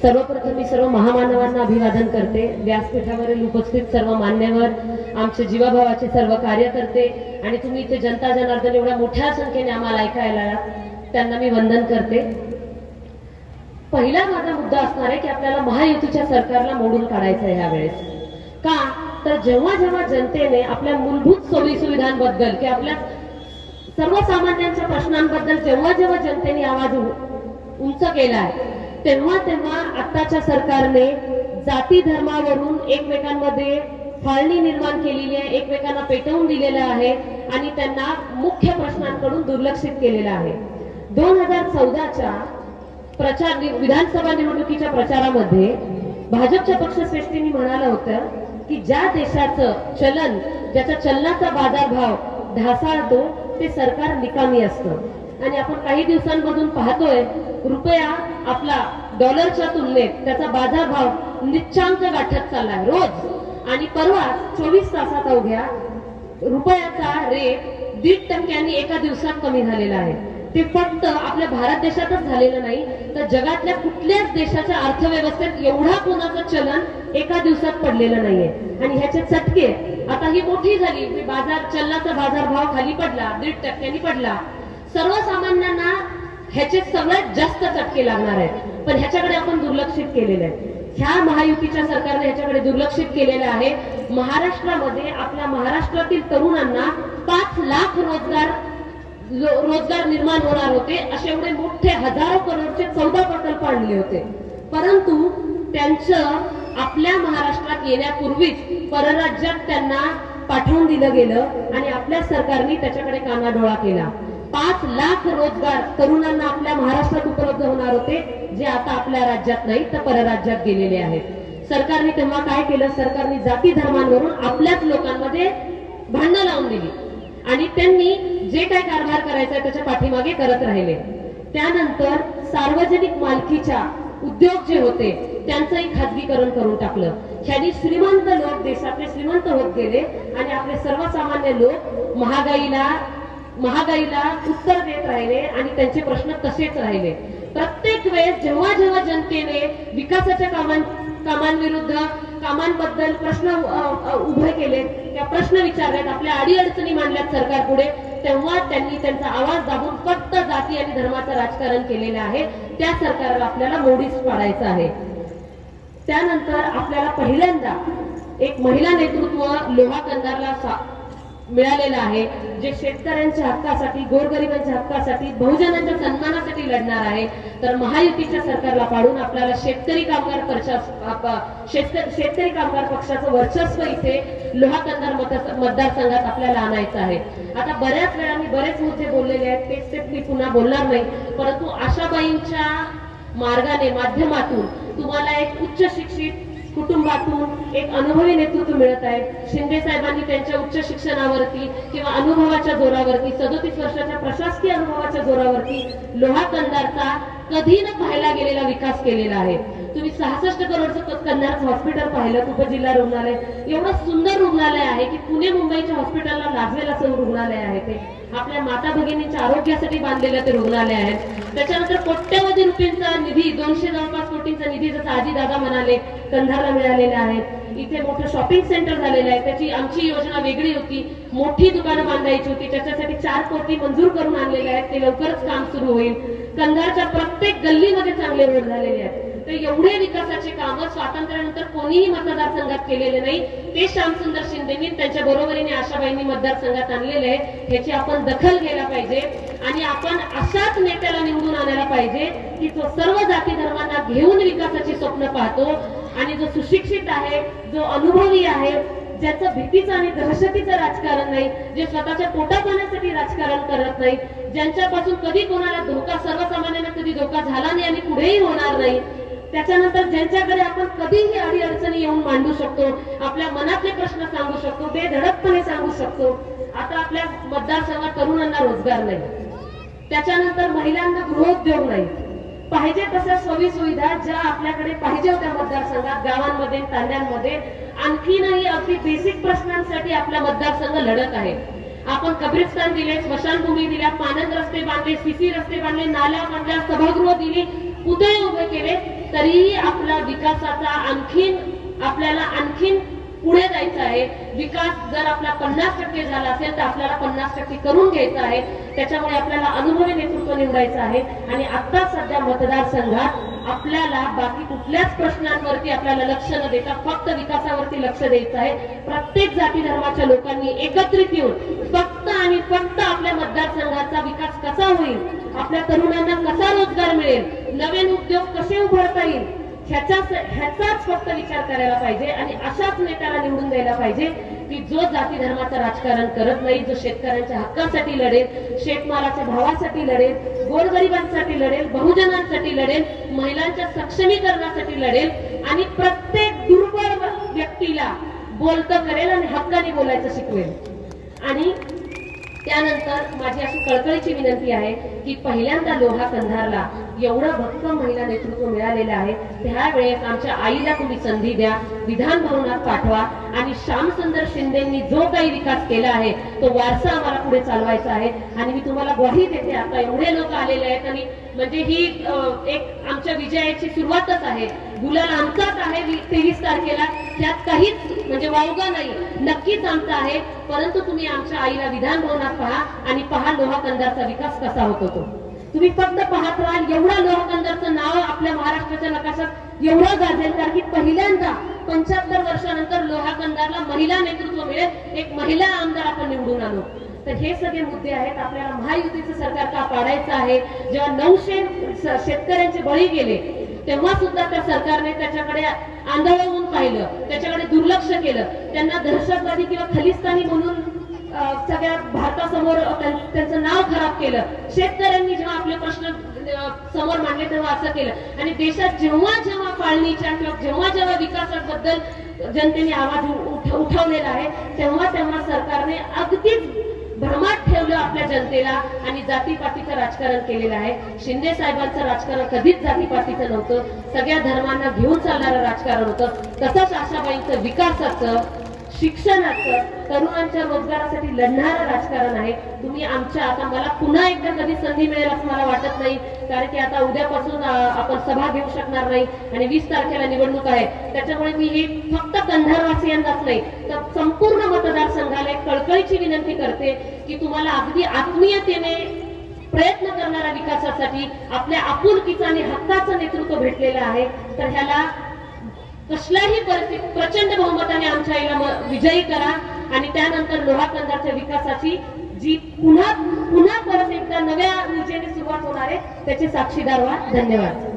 सर्वप्रथम मी सर्व महामानवांना अभिवादन करते। व्यासपीठावरील उपस्थित सर्व मान्यवर, आमचे जीवाभावाचे सर्व कार्यकर्ते आणि तुम्ही इथे जनता जनार्दन एवढ्या मोठ्या संख्येने आम्हाला ऐकायला आलात, त्यांना मी वंदन करते। पहिला माझा मुद्दा असणार आहे की आपल्याला महायुतीच्या सरकारला मोडून काढायचं आहे यावेळेस। का तर जेव्हा जेव्हा जनतेने आपल्या मूलभूत सोयी सुविधांबद्दल की आपल्या सर्वसामान्यांच्या प्रश्नांबद्दल जेव्हा जेव्हा जनतेने आवाज उंच केलाय, तेव्हा तेव्हा आताच्या सरकारने जाती धर्मावरून एकमेकांमध्ये फाळणी निर्माण केलेली आहे, एकमेकांना पेटवून दिलेलं आहे आणि त्यांना मुख्य प्रश्नांकडून दुर्लक्षित केलेलं आहे। 2014च्या प्रचार विधानसभा निवडणुकीच्या प्रचारामध्ये भाजपच्या पक्षश्रेष्ठींनी म्हणालं होतं की ज्या देशाचं चलन, ज्याच्या चलनाचा बाजारभाव ढासळतो ते सरकार निकामी असतं। आणि आपण काही दिवसांमधून पाहतोय रुपया आपला डॉलरच्या तुलनेत त्याचा बाजारभाव निच्चांक गाठत चाललाय रोज। आणि परवा 24 तासात अवघ्या रुपयाचा रेट 1.5% एका दिवसात कमी झालेला आहे। ते फक्त आपल्या भारत देशातच झालेलं नाही, तर जगातल्या कुठल्याच देशाच्या अर्थव्यवस्थेत एवढा कोणाचं चलन एका दिवसात पडलेलं नाहीये। आणि ह्याचे चटके आता ही मोठी झाली, चलनाचा बाजारभाव खाली पडला, 1.5% पडला, सर्वसामान्यांना ह्याचे सगळ्यात जास्त चटके लागणार आहेत। पण ह्याच्याकडे आपण दुर्लक्षित केलेलं आहे। ह्या महायुतीच्या सरकारने ह्याच्याकडे दुर्लक्षित केलेलं आहे। महाराष्ट्रामध्ये आपल्या महाराष्ट्रातील तरुणांना 5 लाख रोजगार निर्माण होणार होते, असे एवढे मोठे हजारो करोडचे 14 प्रकल्प आणले होते। परंतु त्यांचं आपल्या महाराष्ट्रात येण्यापूर्वीच परराज्यात त्यांना पाठवून दिलं गेलं आणि आपल्या सरकारने त्याच्याकडे कानाडोळा केला। 5 लाख रोजगार तरुणांना आपल्या महाराष्ट्रात उपलब्ध होणार होते, जे आता आपल्या राज्यात नाही तर परराज्यात गेलेले आहेत। सरकारने तेव्हा काय केलं? सरकारने जाती धर्मांवरून आपल्याच लोकांमध्ये भांडणं लावून दिली आणि त्यांनी जे काय कारभार करायचा त्याच्या पाठीमागे करत राहिले। त्यानंतर सार्वजनिक मालकीच्या उद्योग जे होते त्यांचंही खाजगीकरण करून टाकलं। ह्यानी श्रीमंत लोक देशातले श्रीमंत होत गेले आणि आपले सर्वसामान्य लोक महागाईला उत्तर देत राहिले आणि त्यांचे प्रश्न तसेच राहिले। प्रत्येक वेळेस जेव्हा जेव्हा जनतेने विकासाच्या कामांविरुद्ध, कामांबद्दल प्रश्न उभे केले, त्या प्रश्न विचारलेत, आपल्या अडीअडचणी मांडल्यात सरकारपुढे, तेव्हा त्यांनी त्यांचा आवाज दाबून फक्त जाती आणि धर्माचं राजकारण केलेलं आहे। त्या सरकारला आपल्याला मोडीस पाडायचं आहे। त्यानंतर आपल्याला पहिल्यांदा एक महिला नेतृत्व लोहा कंधारला मिळालेलं आहे, जे शेतकऱ्यांच्या हक्कासाठी, गोरगरिबांच्या हक्कासाठी, बहुजनांच्या सन्मानासाठी लढणार आहे। तर महायुतीच्या सरकारला पाडून आपल्याला शेतकरी कामगार पक्षाचं वर्चस्व इथे लोहा कंधार मतदारसंघात आपल्याला आणायचं आहे। आता बऱ्याच वेळा मी बरेच मुद्दे बोललेले आहेत, ते मी पुन्हा बोलणार नाही, परंतु आशाबाईंच्या माध्यमातून तुम्हाला एक उच्च शिक्षित कुटुंबातून एक अनुभवी नेतृत्व मिळत आहे। शिंदे साहेबांनी त्यांच्या उच्च शिक्षणावरती किंवा अनुभवाच्या जोरावरती, 37 वर्षाच्या प्रशासकीय अनुभवाच्या जोरावरती लोहा कंधारचा कधी न पाहायला गेलेला विकास केलेला आहे। तुम्ही 66 करोडचं कंधारचं हॉस्पिटल पाहिलं, उपजिल्हा रुग्णालय, एवढं सुंदर रुग्णालय आहे की पुणे मुंबईच्या हॉस्पिटलला लाजवेल असं रुग्णालय आहे। ते आपल्या माता भगिनींच्या आरोग्यासाठी बांधलेलं ते रुग्णालय आहे। त्याच्यानंतर कोट्यवधी रुपयांचा निधी, 200 जवळपास कोटींचा निधी, जसं आजी दादा म्हणाले, कंधारला मिळालेला आहे। इथे मोठं शॉपिंग सेंटर झालेलं आहे। त्याची आमची योजना वेगळी होती, मोठी दुकानं बांधायची होती, त्याच्यासाठी 4 कोटी मंजूर करून आणलेले आहेत, ते लवकरच काम सुरू होईल। कंधारच्या प्रत्येक गल्लीमध्ये चांगले रोड झालेले आहेत। तर एवढे विकासाचे कामं स्वातंत्र्यानंतर कोणीही मतदारसंघात केलेले नाही, ते श्यामसुंदर शिंदेनी त्यांच्या बरोबरीने आशाबाईंनी मतदारसंघात आणलेले आहे। ह्याची आपण दखल घ्यायला पाहिजे आणि आपण अशाच नेत्याला निवडून आणायला पाहिजे की जो सर्व जाती धर्मांना घेऊन विकासाची स्वप्न पाहतो आणि जो सुशिक्षित आहे, जो अनुभवी आहे, ज्याचं भीतीचं आणि दहशतीचं राजकारण नाही, जे स्वतःच्या पोटापाण्यासाठी राजकारण करत नाही, ज्यांच्यापासून कधी कोणाला धोका, सर्वसामान्यांना कधी धोका झाला नाही आणि पुढेही होणार नाही, त्याच्यानंतर ज्यांच्याकडे आपण कधीही अडीअडचणी येऊन मांडू शकतो, आपल्या मनातले प्रश्न सांगू शकतो, बेधडकपणे सांगू शकतो। आता आपल्या मतदारसंघात तरुणांना रोजगार नाही, त्याच्यानंतर महिलांना गृहोद्योग नाही, पाहिजे तशा सोयी सुविधा ज्या आपल्याकडे पाहिजे होत्या मतदारसंघात, गावांमध्ये, तांड्यांमध्ये, आणखीनही अगदी बेसिक प्रश्नांसाठी आपला मतदारसंघ लढत आहे। आपण कब्रिस्तान दिले, स्मशानभूमी दिल्या, पाणंद रस्ते बांधले, सीसी रस्ते बांधले, नाल्या बांधल्या, सभागृह दिली, पुतळे उभे केले, तरीही आपला विकासाचा आपल्याला आणखीन पुढे जायचं आहे. विकास जर आपला 50% झाला असेल तर आपल्याला 50% करून घ्यायचा आहे. त्याच्यामुळे आपल्याला अनुभवी नेतृत्व निवडायचं आहे. आणि आता सध्या मतदारसंघात आपल्याला बाकी कुठल्याच प्रश्नांवरती आपल्याला लक्ष न देता फक्त विकासावरती लक्ष द्यायचं आहे. प्रत्येक जाती धर्माच्या लोकांनी एकत्रित येऊन फक्त आणि फक्त आपल्या मतदारसंघाचा विकास कसा होईल, आपल्या तरुणांना कसा रोजगार मिळेल, नवीन उद्योग कसे उभारता येईल ह्याचाच फक्त विचार करायला पाहिजे. आणि अशाच नेत्याला निवडून द्यायला पाहिजे की जो जाती धर्माचं राजकारण करत नाही, जो शेतकऱ्यांच्या हक्कासाठी लढेल, शेतमालाच्या भावासाठी लढेल, गोरगरिबांसाठी लढेल, बहुजनांसाठी लढेल, महिलांच्या सक्षमीकरणासाठी लढेल आणि प्रत्येक दुर्बळ व्यक्तीला बोलतं करेल आणि हक्काने बोलायचं शिकवेल. आणि त्यानंतर माझी अशी कळकळीची विनंती आहे की पहिल्यांदा लोहा कंधारला एवढं भक्कम महिला नेतृत्व मिळालेलं आहे. त्यावेळेस आमच्या आईला तुम्ही संधी द्या, विधान भवनात पाठवा आणि श्यामसुंदर शिंदेंनी जो काही विकास केला आहे तो वारसा आम्हाला पुढे चालवायचा आहे. आणि मी तुम्हाला ग्वाही देते, आता एवढे लोक आलेले आहेत आणि म्हणजे ही एक आमच्या विजयाची सुरुवातच आहे. गुलाल आमचाच आहे 23 तारखेला, त्यात काहीच म्हणजे वावगा नाही, नक्कीच आमचा आहे. परंतु तुम्ही आमच्या आईला विधान भवनात पहा आणि पहा लोहा कंधारचा विकास कसा होतो तो. तुम्ही फक्त पाहत राहाल, एवढा लोहा कंधारचं नाव आपल्या महाराष्ट्राच्या नकाशात एवढं गाजेल, कारण की पहिल्यांदा 75 वर्षानंतर लोहा कंधारला महिला नेतृत्व मिळेल, एक महिला आमदार आपण निवडून आणू. तर हे सगळे मुद्दे आहेत. आपल्याला महायुतीचं सरकार का पाडायचं आहे. जेव्हा 900 शेतकऱ्यांचे बळी गेले तेव्हा सुद्धा त्या सरकारने त्याच्याकडे आंधळवून पाहिलं, त्याच्याकडे दुर्लक्ष केलं, त्यांना दहशतवादी किंवा खलिस्तानी म्हणून सगळ्या भारतासमोर त्यांचं नाव खराब केलं. शेतकऱ्यांनी जेव्हा आपले प्रश्न समोर मांडले तेव्हा असं केलं. आणि देशात जेव्हा जेव्हा फाळणीच्या किंवा जेव्हा विकासाबद्दल जनतेने आवाज उठवलेला आहे तेव्हा सरकारने अगदीच भ्रमात ठेवलं आपल्या जनतेला आणि जातीपातीचं राजकारण केलेलं आहे. शिंदे साहेबांचं राजकारण कधीच जातीपातीचं नव्हतं, सगळ्या धर्मांना घेऊन चालणारं राजकारण होतं. तसंच आशाबाईंचं विकासाचं, शिक्षणाचं, तरुणांच्या रोजगारासाठी लढणारं राजकारण आहे. तुम्ही आमच्या आता मला पुन्हा एकदा कधी संधी मिळेल असं मला वाटत नाही, कारण की आता उद्यापासून आपण सभा घेऊ शकणार नाही आणि 20 तारखेला निवडणूक आहे. त्याच्यामुळे मी ही फक्त कंधारवासियांनाच नाही तर संपूर्ण मतदारसंघाला एक कळकळीची विनंती करते की तुम्हाला अगदी आत्मीयतेने प्रयत्न करणाऱ्या विकासासाठी आपल्या आपुलकीचं आणि हक्काचं नेतृत्व भेटलेलं आहे. तर ह्याला कसल्याही परिस्थितीत प्रचंड बहुमताने आमच्या आईला विजयी करा आणि त्यानंतर लोहा कंधारच्या विकासाची जी पुन्हा परत एकदा नव्या ऊर्जेने सुरुवात होणार आहे त्याचे साक्षीदार व्हा. धन्यवाद.